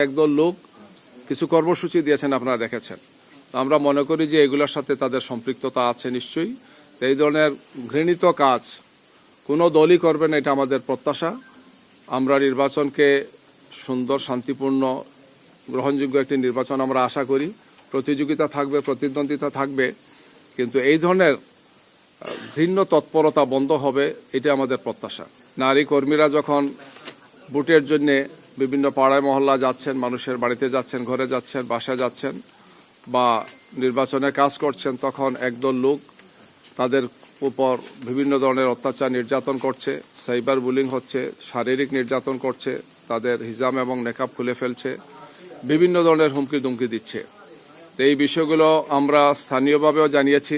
একদল লোক কিছু কর্মসূচি দিয়েছেন, আপনারা দেখেছেন। আমরা মনে করি যে এগুলোর সাথে তাদের সম্পৃক্ততা আছে নিশ্চয়ই। এই ধরনের ঘৃণিত কাজ কোনো দলই করবে না, এটা আমাদের প্রত্যাশা। আমরা নির্বাচনকে সুন্দর, শান্তিপূর্ণ, গ্রহণযোগ্য একটি নির্বাচন আমরা আশা করি। প্রতিযোগিতা থাকবে, প্রতিদ্বন্দ্বিতা থাকবে, কিন্তু এই ধরনের ঘৃণ্য তৎপরতা বন্ধ হবে, এটা আমাদের প্রত্যাশা। নারী কর্মীরা যখন ভোটের জন্যে বিভিন্ন পাড়ায় মহল্লা যাচ্ছেন, মানুষের বাড়িতে যাচ্ছেন, ঘরে যাচ্ছেন, বাসায় যাচ্ছেন বা নির্বাচনে কাজ করছেন, তখন একদল লোক তাদের উপর বিভিন্ন ধরনের অত্যাচার, নির্যাতন করছে, সাইবার বুলিং হচ্ছে, শারীরিক নির্যাতন করছে, তাদের হিজাম এবং নেকাব খুলে ফেলছে, বিভিন্ন ধরনের হুমকি দুমকি দিচ্ছে। তো এই বিষয়গুলো আমরা স্থানীয়ভাবেও জানিয়েছি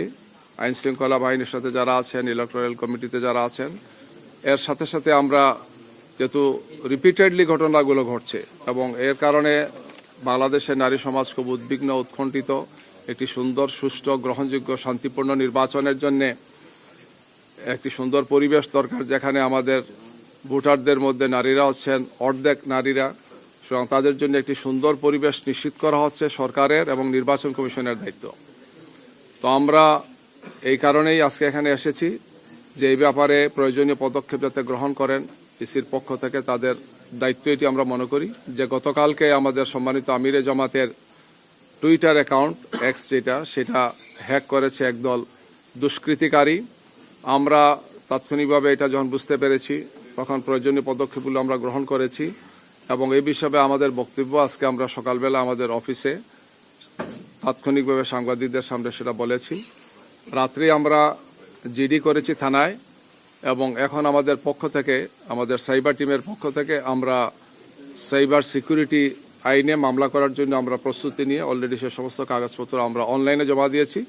আইন শৃঙ্খলা বাহিনীর সাথে যারা আছেন, ইলেকটোরাল কমিটিতে যারা আছেন। এর সাথে সাথে আমরা যেহেতু রিপিটেডলি ঘটনাগুলো ঘটছে এবং এর কারণে বাংলাদেশের নারী সমাজ খুব উদ্বিগ্ন, উৎকণ্ঠিত। একটি সুন্দর, সুষ্ঠু, গ্রহণযোগ্য, শান্তিপূর্ণ নির্বাচনের জন্য একটি সুন্দর পরিবেশ দরকার, যেখানে আমাদের ভোটারদের মধ্যে নারীরা হচ্ছেন অর্ধেক নারীরা। সুতরাং তাদের জন্য একটি সুন্দর পরিবেশ নিশ্চিত করা হচ্ছে সরকারের এবং নির্বাচন কমিশনের দায়িত্ব। তো আমরা এই কারণেই আজকে এখানে এসেছি যে এই ব্যাপারে প্রয়োজনীয় পদক্ষেপ যাতে গ্রহণ করেন ইসির পক্ষ থেকে। তাদের দায়িত্ব এটি আমরা মনে করি। যে গতকালকে আমাদের সম্মানিত আমিরে জামাতের টুইটার অ্যাকাউন্ট এক্স সেটা হ্যাক করেছে একদল দুষ্কৃতিকারী। আমরা তাৎক্ষণিকভাবে এটা যখন বুঝতে পেরেছি, তখন প্রয়োজনীয় পদক্ষেপগুলো আমরা গ্রহণ করেছি এবং এই বিষয়ে আমাদের বক্তব্য আজকে আমরা সকালবেলা আমাদের অফিসে তাৎক্ষণিকভাবে সাংবাদিকদের সামনে সেটা বলেছি। রাত্রে আমরা জিডি করেছি থানায় এবং এখন আমাদের পক্ষ থেকে, আমাদের সাইবার টিমের পক্ষ থেকে আমরা সাইবার সিকিউরিটি আইনে মামলা করার জন্য আমরা প্রস্তুতি নিয়ে অলরেডি সে সমস্ত কাগজপত্র আমরা অনলাইনে জমা দিয়েছি।